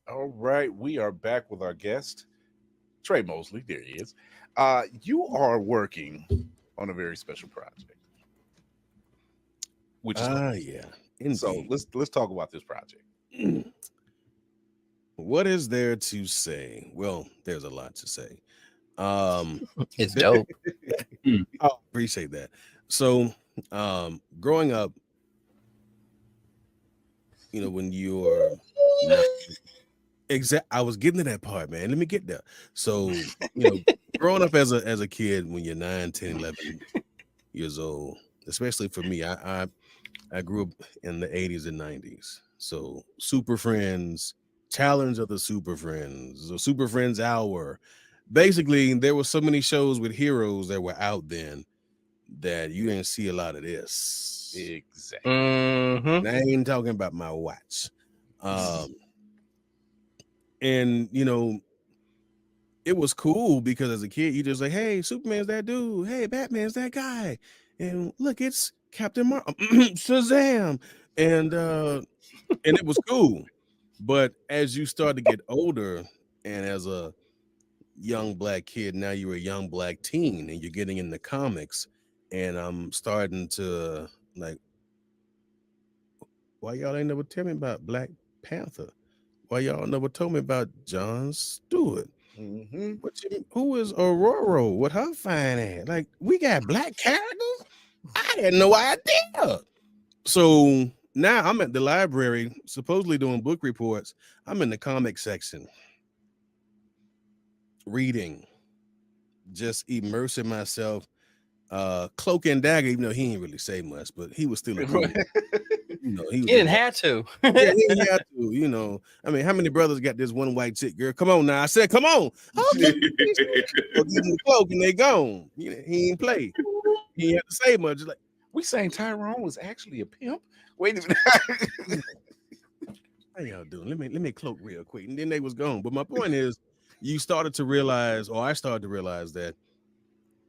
All right, we are back with our guest, Tre Mosley. There he is. You are working on a very special project, which is Ah, crazy. yeah, So indeed. let's talk about this project. What is there to say? Well, there's a lot to say. Um, It's there, dope. Hmm. I appreciate that. So, growing up, when you're not I was getting to that part, man. Let me get there. So, growing up as a kid when you're 9, 10, 11 years old, especially for me, I grew up in the 80s and 90s. So Super Friends, Challenge of the Super Friends, the Super Friends Hour. Basically, there were so many shows with heroes that were out then that you didn't see a lot of this. Exactly. Mm-hmm. And I ain't talking about my watch. Um, and it was cool because as a kid, you just like, hey, Superman's that dude. Hey, Batman's that guy. And look, it's Captain Shazam. And it was cool. But as you start to get older, and as a young black kid, now you're a young black teen, and you're getting into comics, and I'm starting to like, why y'all ain't never tell me about Black Panther? Why y'all never told me about John Stewart? Hmm. Who is Aurora? What her fine ass? Like, we got black characters? I had no idea. So now I'm at the library, supposedly doing book reports. I'm in the comic section, reading, just immersing myself. Cloak and Dagger, even though he didn't really say much, but he was still a cool. He was You didn't just have to. yeah, he had to. I mean, how many brothers got this one white chick girl? Come on now, I said, come on. Okay, or give him the cloak and they gone. He ain't play. He ain't have to say much. Just like, We saying Tyrone was actually a pimp. Wait a minute. how y'all doing? Let me cloak real quick, and then they was gone. But my point is, you started to realize, or I started to realize that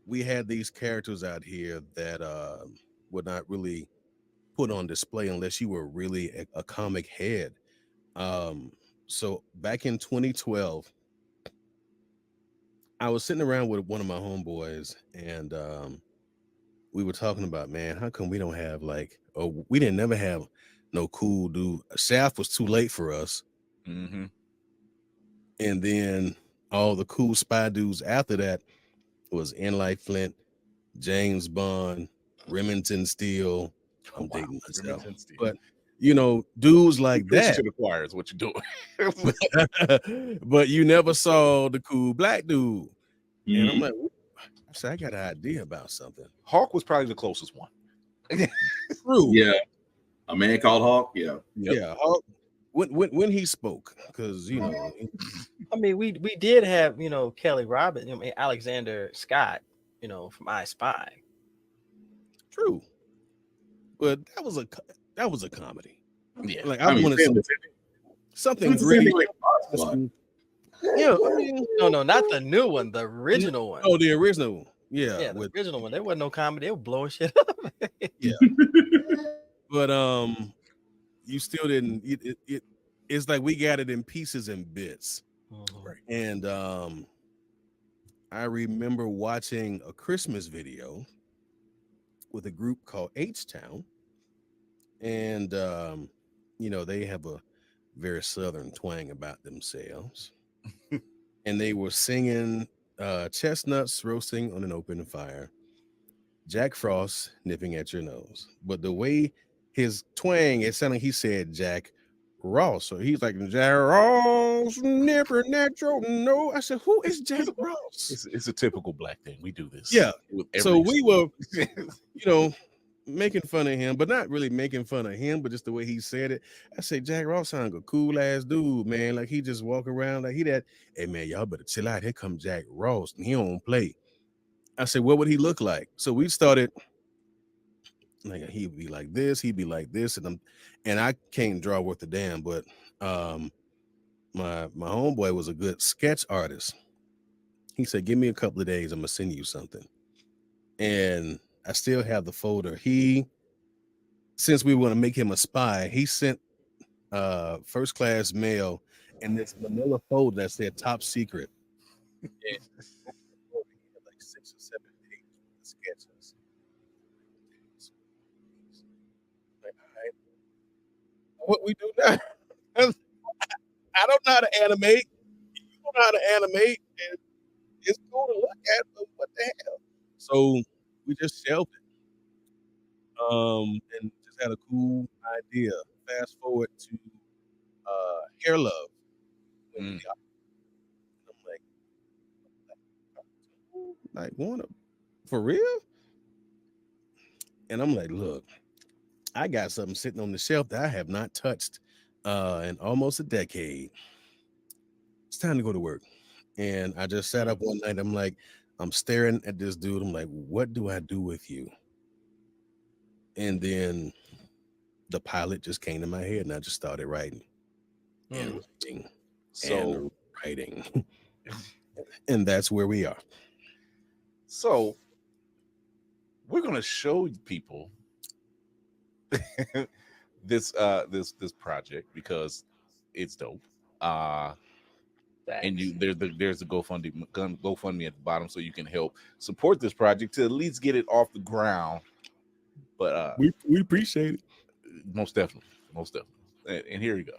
we had these characters out here that were not really put on display unless you were really a comic head. Um, so back in 2012, I was sitting around with one of my homeboys, and we were talking about, man, how come we don't have we didn't never have no cool dude. Shaft was too late for us, Hmm. and then all the cool spy dudes after that was Enlight Flint, James Bond, Remington Steele. Oh, I'm wow. dating myself, Remington Steele. but dudes You like preaching that. to the choir is what you're doing. But you never saw the cool black dude. And I'm Mhm. like, "Ooh," I said, I got an idea about something. Hawk was probably the closest one. True. Yeah, a man called Hawk. Yeah. Yep. Yeah. When he spoke, because I mean, we did have Kelly Robin, Alexander Scott, from I Spy. true. But that was a comedy. Yeah. Like I I mean, wanted it something was the same gritty. thing like Mod Squad. Yeah, I mean, No, not the new one, the original one. oh, the original. Yeah, Yeah, the with original one. There wasn't no comedy. They were blowing shit up. yeah. But you still didn't. It's like we got it in pieces and bits. Mhm. Right. And I remember watching a Christmas video with a group called H Town, and they have a very southern twang about themselves, and they were singing chestnuts roasting on an open fire, Jack Frost nipping at your nose. But the way his twang, it sounded like he said Jack Ross. So he's like, Jack Ross nipping at your nose. I said, who is Jack Ross? It's a typical black thing. We do this Yeah. with So every. we were, you know, making fun of him, but not really making fun of him, but just the way he said it. I say, Jack Ross sound like a cool ass dude, man. Like he just walk around like he that. Hey man, y'all better chill out. Here come Jack Ross, and he don't play. I said, what would he look like? So we started like he'd be like this, he'd be like this, and I can't draw worth a damn, but um my homeboy was a good sketch artist. He said, give me a couple of days, I'm gonna send you something. And I still have the folder. Since we want to make him a spy, he sent first class mail and this manila folder that said top secret. And like 6 or 7 pages with the sketches. Like, all right, what we do now? I don't know how to animate. You don't know how to animate. And it's cool to look at, but what the hell? So we just shelved it. And just had a cool idea. Fast forward to Hair Love. I'm like, wanna for real? And I'm like, look, I got something sitting on the shelf that I have not touched in almost a decade. It's time to go to work. And I just sat up one night. I'm like, I'm staring at this dude. I'm like, what do I do with you? And then the pilot just came to my head, and I just started writing and writing and writing. And that's where we are. So we're gonna show people this project because it's dope. And there's a GoFundMe at the bottom, so you can help support this project to at least get it off the ground. But we appreciate it. Most definitely. And here you go.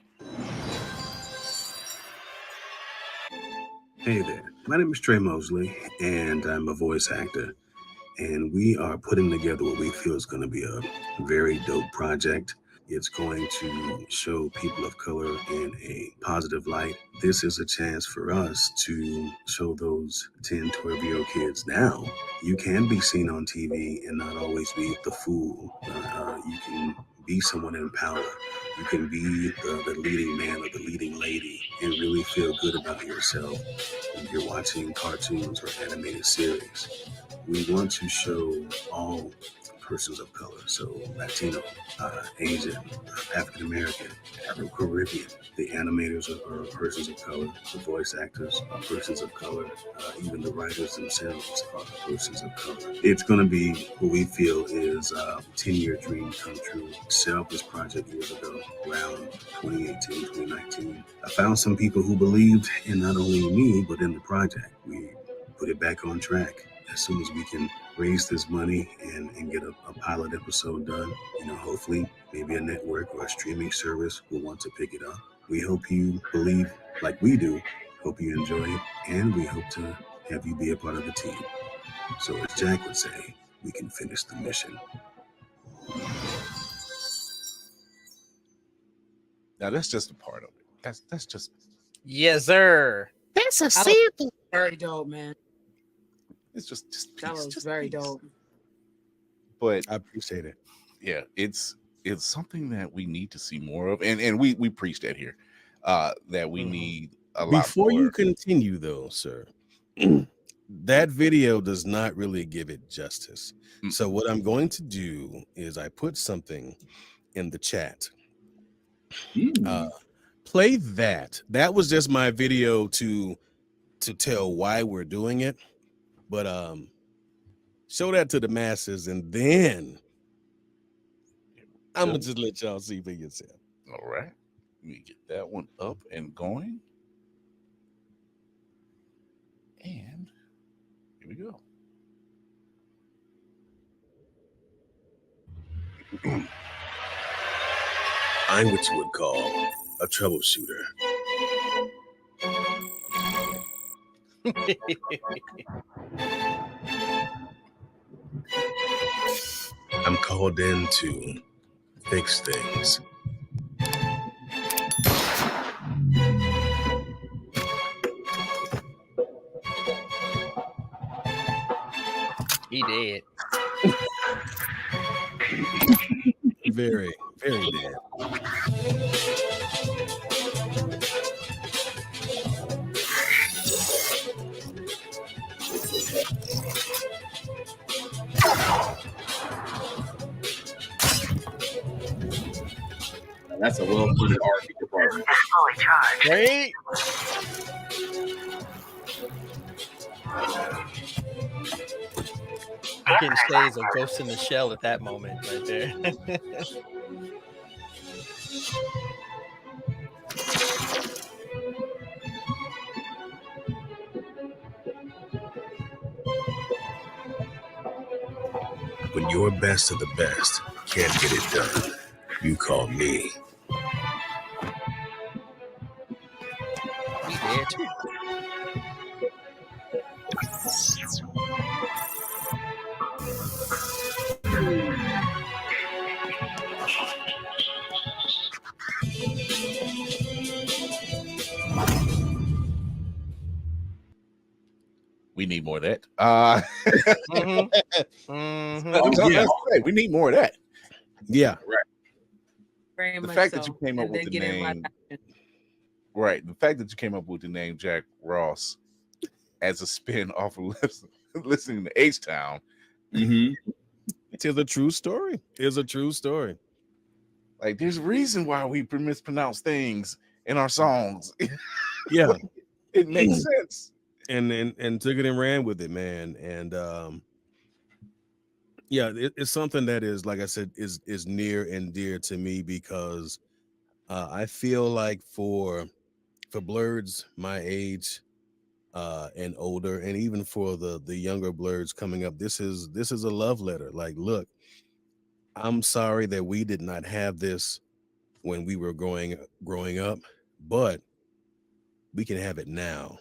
Hey there, my name is Tre Mosley, and I'm a voice actor. And we are putting together what we feel is going to be a very dope project. It's going to show people of color in a positive light. This is a chance for us to show those 10, 12-year-old kids now you can be seen on TV and not always be the fool. You can be someone in power. You can be the leading man or the leading lady and really feel good about yourself when you're watching cartoons or animated series. We want to show all persons of color, so Latino, Asian, African American, Afro-Caribbean. The animators are persons of color, the voice actors are persons of color, even the writers themselves are persons of color. It's going to be what we feel is a 10-year dream come true. Set up this project years ago, around 2018, 2019. I found some people who believed in not only me, but in the project. We put it back on track. As soon as we can raise this money and get a pilot episode done, hopefully maybe a network or a streaming service will want to pick it up. We hope you believe like we do, hope you enjoy it, and we hope to have you be a part of the team. So as Jack would say, we can finish the mission. Now that's just a part of it. That's just yes, sir. That's a sample. Very dope, man. It's just that was just very dope. But I appreciate it. Yeah, it's something that we need to see more of, and we preach that here, that we need a lot. Before you continue, though, sir, that video does not really give it justice. So what I'm going to do is I put something in the chat. Play that. That was just my video to tell why we're doing it. But show that to the masses, and then I'm gonna just let y'all see for yourself. All right, let me get that one up and going, and here we go. I'm what you would call a troubleshooter. I'm called in to fix things. He did. Very, very dead. That's a well-funded R&B department. Great. Getting shades of Ghost in the Shell at that moment right there. when your best of the best can't get it done, you call me. We there too. We need more of that. Mm-hmm. Mm-hmm. Yeah. We need more of that. Yeah. Very The much fact so. that you came up And with then the get in my name, action. right? The fact that you came up with the name Jack Ross as a spin off of listening to H Town. Mm-hmm. It is a true story. It's a true story. Like, there's a reason why we mispronounce things in our songs. Yeah. It makes sense. And took it and ran with it, man. And yeah, it's something that is, like I said, is near and dear to me, because I feel like for blurs my age and older, and even for the younger blurs coming up, this is a love letter. Like, look, I'm sorry that we did not have this when we were growing up, but we can have it now.